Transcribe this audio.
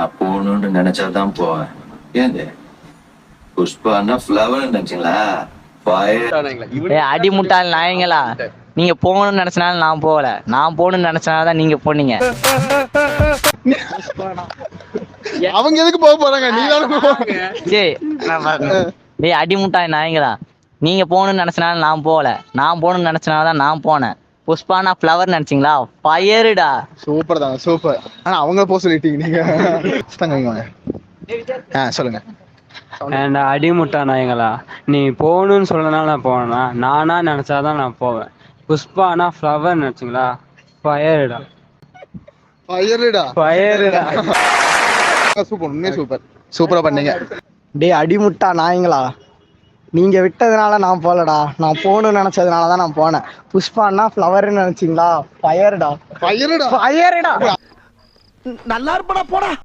நான் போகணும்னு நினைச்சாதான் போவேன். ஏங்க புஷ்பான்னா ஃப்ளவர் நினைச்சீங்களா? அடி முட்டாள் நாயங்களா, நீங்க போகணும்னு நினைச்சனால நான் போகல, நான் போகணும்னு நினைச்சனாலதான் நீங்க போனீங்க. அவங்க எதுக்கு போக போறாங்க? நீ டேய் அடி முட்டாள் நாயங்களா, நீங்க போகணும்னு நினைச்சனால நான் போகல, நான் போகணும்னு நினைச்சனாலதான் நான் போனேன். புஷ்பானா ஃப்ளவர் நினைச்சீங்களா? ஃபயருடா. சூப்பர் தான், சூப்பர். ஆனா அவங்க போக சொல்லிட்டீங்க நீங்க. சொல்லுங்க. அடிமுட்டா நாயங்களா, நீ போகணும்னு சொல்லனால நான் போனேன்னா, நானா நினைச்சாதான் நான் போவேன். புஷ்பானா ஃப்ளவர் நினைச்சிங்களா? ஃபயருடா. சூப்பர், உண்மையே சூப்பர், சூப்பரா பண்ணீங்க. டேய் அடிமுட்டா நாயங்களா, நீங்க விட்டதுனால நான் போகலடா, நான் போகணும்னு நினைச்சதுனால தான் நான் போனேன். புஷ்பான்னா ஃப்ளவர்னு நினைச்சிங்களா? ஃபயருடா. ஃபயருடா. ஃபயருடா. நல்லா இருப்படா போடா.